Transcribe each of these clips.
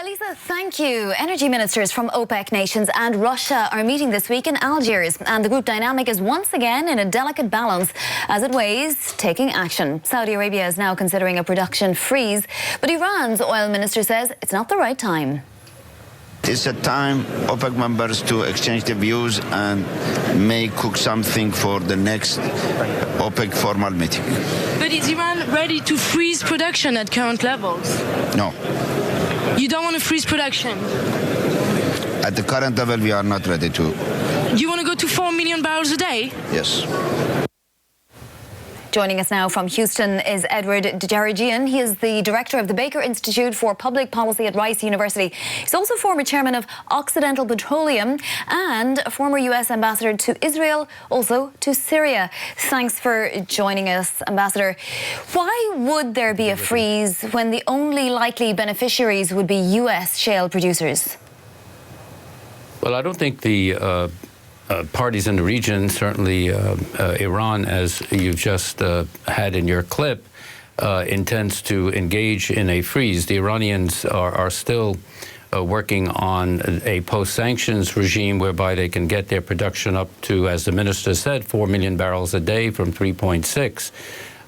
Elisa, thank you. Energy ministers from OPEC nations and Russia are meeting this week in Algiers, and the group dynamic is once again in a delicate balance as it weighs taking action. Saudi Arabia is now considering a production freeze, but Iran's oil minister says it's not the right time. It's a time OPEC members to exchange the views and may cook something for the next OPEC formal meeting. But is Iran ready to freeze production at current levels? No. You don't want to freeze production? At the current level, we are not ready to. You want to go to 4 million barrels a day? Yes. Joining us now from Houston is Edward Djerejian. He is the director of the Baker Institute for Public Policy at Rice University. He's also former chairman of Occidental Petroleum and a former U.S. ambassador to Israel, also to Syria. Thanks for joining us, Ambassador. Why would there be a freeze when the only likely beneficiaries would be U.S. shale producers? Well, I don't think the parties in the region, certainly Iran, as you've just had in your clip, intends to engage in a freeze. The Iranians are still working on a post-sanctions regime whereby they can get their production up to, as the minister said, 4 million barrels a day from 3.6.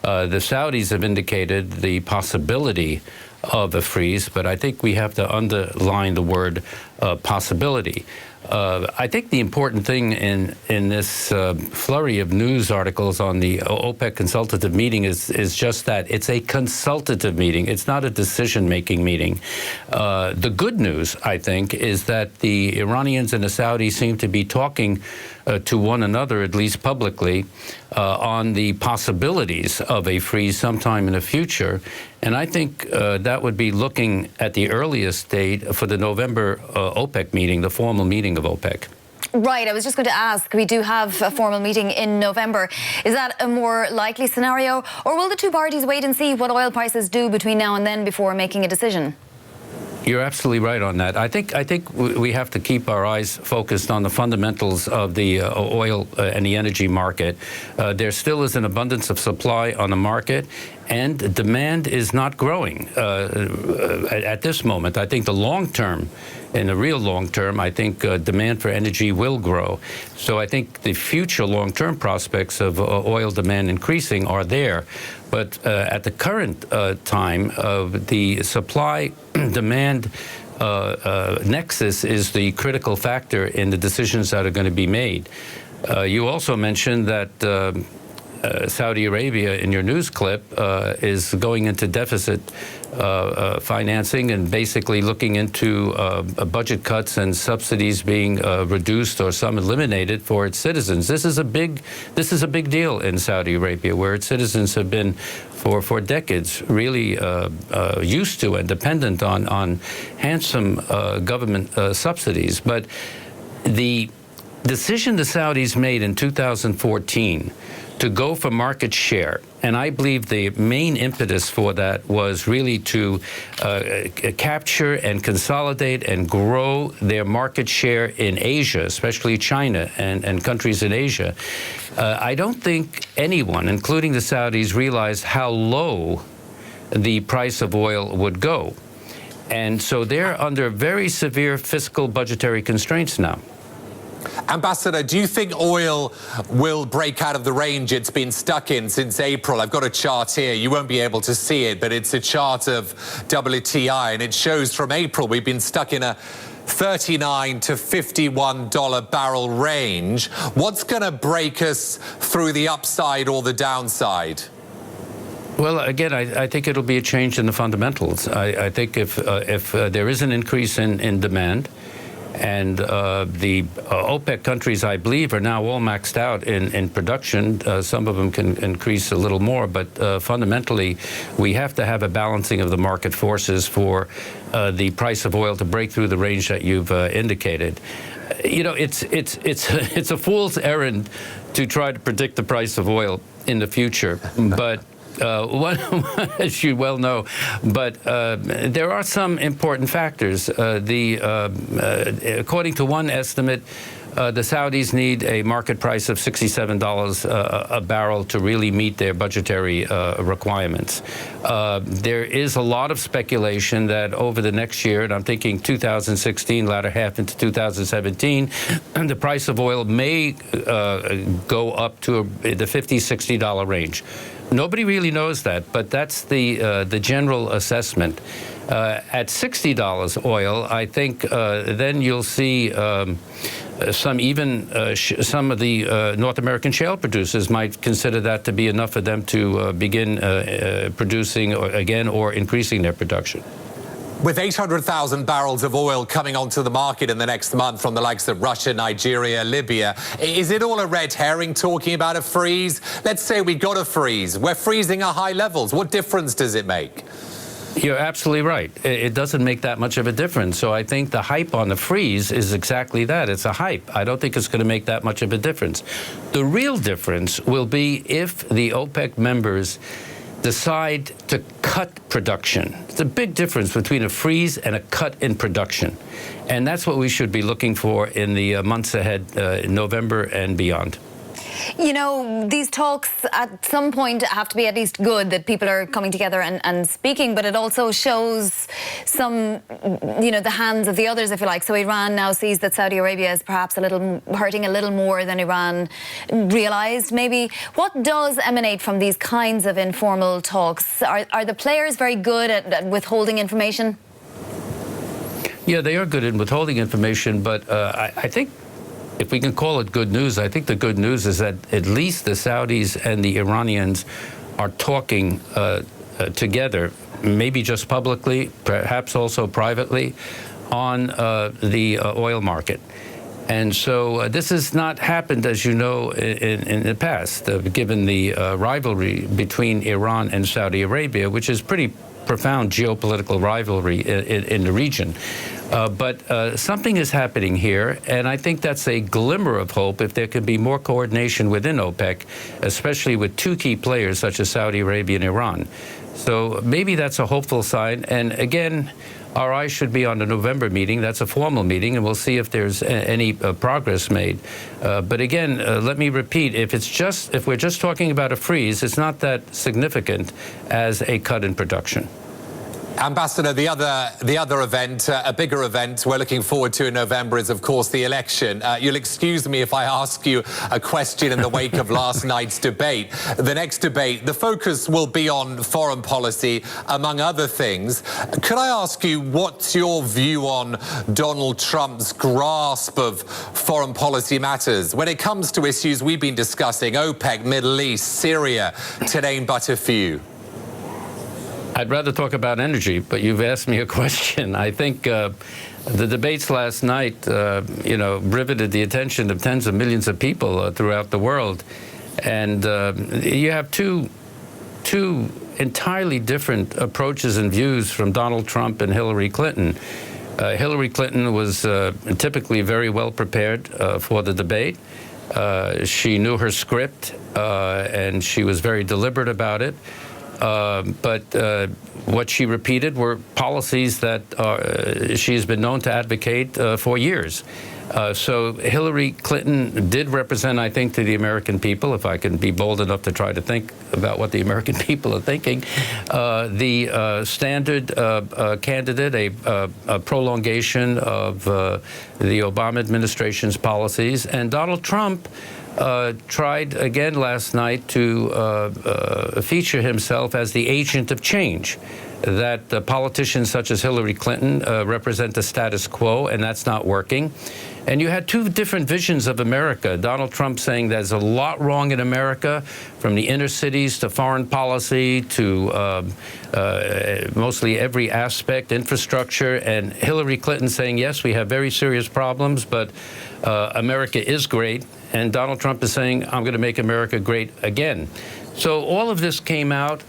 The Saudis have indicated the possibility of a freeze, but I think we have to underline the word possibility. I think the important thing in this flurry of news articles on the OPEC consultative meeting is just that. It's a consultative meeting. It's not a decision-making meeting. The good news, I think, is that the Iranians and the Saudis seem to be talking to one another, at least publicly, on the possibilities of a freeze sometime in the future. And I think that would be looking at the earliest date for the November OPEC meeting, the formal meeting of OPEC. Right, I was just going to ask, we do have a formal meeting in November. Is that a more likely scenario, or will the two parties wait and see what oil prices do between now and then before making a decision? You're absolutely right on that. I think we have to keep our eyes focused on the fundamentals of the oil and the energy market. There still is an abundance of supply on the market, and demand is not growing at this moment. I think the long term, in the real long term, I think demand for energy will grow. So I think the future long-term prospects of oil demand increasing are there. But at the current time, the supply-demand nexus is the critical factor in the decisions that are going to be made. You also mentioned that Saudi Arabia, in your news clip, is going into deficit financing and basically looking into budget cuts and subsidies being reduced or some eliminated for its citizens. This is a big deal in Saudi Arabia, where its citizens have been for decades really used to and dependent on handsome government subsidies. But the decision the Saudis made in 2014 to go for market share, and I believe the main impetus for that was really to capture and consolidate and grow their market share in Asia, especially China and countries in Asia. I don't think anyone, including the Saudis, realized how low the price of oil would go. And so they're under very severe fiscal budgetary constraints now. Ambassador, do you think oil will break out of the range it's been stuck in since April? I've got a chart here. You won't be able to see it, but it's a chart of WTI, and it shows from April we've been stuck in a $39 to $51 barrel range. What's going to break us through the upside or the downside? Well, again, I think it'll be a change in the fundamentals. I think if there is an increase in demand, and the OPEC countries, I believe, are now all maxed out in production. Some of them can increase a little more, but fundamentally, we have to have a balancing of the market forces for the price of oil to break through the range that you've indicated. You know, it's a fool's errand to try to predict the price of oil in the future, but As you well know, but there are some important factors. According to one estimate, the Saudis need a market price of $67 a barrel to really meet their budgetary requirements. There is a lot of speculation that over the next year, and I'm thinking 2016, latter half into 2017, the price of oil may go up to the $50, $60 range. Nobody really knows that, but that's the general assessment. At $60 oil, I think then you'll see some of the North American shale producers might consider that to be enough for them to begin producing again or increasing their production. With 800,000 barrels of oil coming onto the market in the next month from the likes of Russia, Nigeria, Libya, is it all a red herring talking about a freeze? Let's say we got a freeze. We're freezing at high levels. What difference does it make? You're absolutely right. It doesn't make that much of a difference. So I think the hype on the freeze is exactly that. It's a hype. I don't think it's going to make that much of a difference. The real difference will be if the OPEC members decide to cut production. It's a big difference between a freeze and a cut in production. And that's what we should be looking for in the months ahead, in November and beyond. You know, these talks at some point have to be at least good, that people are coming together and speaking, but it also shows some, you know, the hands of the others, if you like. So Iran now sees that Saudi Arabia is perhaps hurting a little more than Iran realized, maybe. What does emanate from these kinds of informal talks? Are the players very good at withholding information? Yeah, they are good at withholding information, but I think if we can call it good news, I think the good news is that at least the Saudis and the Iranians are talking together, maybe just publicly, perhaps also privately, on the oil market. And so this has not happened, as you know, in the past, given the rivalry between Iran and Saudi Arabia, which is pretty profound geopolitical rivalry in the region. But something is happening here, and I think that's a glimmer of hope if there could be more coordination within OPEC, especially with two key players such as Saudi Arabia and Iran. So maybe that's a hopeful sign. And again, our eyes should be on the November meeting. That's a formal meeting, and we'll see if there's any progress made. But again, let me repeat, if we're just talking about a freeze, it's not that significant as a cut in production. Ambassador, the other event, a bigger event we're looking forward to in November is, of course, the election. You'll excuse me if I ask you a question in the wake of last night's debate. The next debate, the focus will be on foreign policy, among other things. Could I ask you what's your view on Donald Trump's grasp of foreign policy matters when it comes to issues we've been discussing, OPEC, Middle East, Syria, to name but a few? I'd rather talk about energy, but you've asked me a question. I think the debates last night, riveted the attention of tens of millions of people throughout the world. And you have two entirely different approaches and views from Donald Trump and Hillary Clinton. Hillary Clinton was typically very well prepared for the debate. She knew her script, and she was very deliberate about it. But what she repeated were policies that she's been known to advocate for years. So Hillary Clinton did represent, I think, to the American people, if I can be bold enough to try to think about what the American people are thinking, the standard candidate, a prolongation of the Obama administration's policies. And Donald Trump tried again last night to feature himself as the agent of change, that politicians such as Hillary Clinton represent the status quo, and that's not working. And you had two different visions of America. Donald Trump saying there's a lot wrong in America, from the inner cities to foreign policy to mostly every aspect, infrastructure, and Hillary Clinton saying, yes, we have very serious problems, but America is great. And Donald Trump is saying, I'm going to make America great again. So all of this came out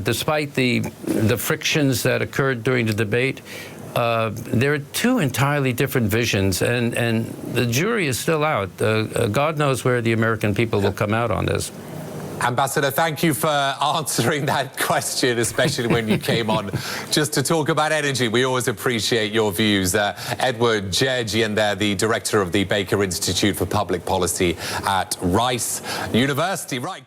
despite the frictions that occurred during the debate. There are two entirely different visions, and the jury is still out. God knows where the American people will come out on this. Ambassador, thank you for answering that question, especially when you came on just to talk about energy. We always appreciate your views. Edward Djerejian there, the director of the Baker Institute for Public Policy at Rice University. Right.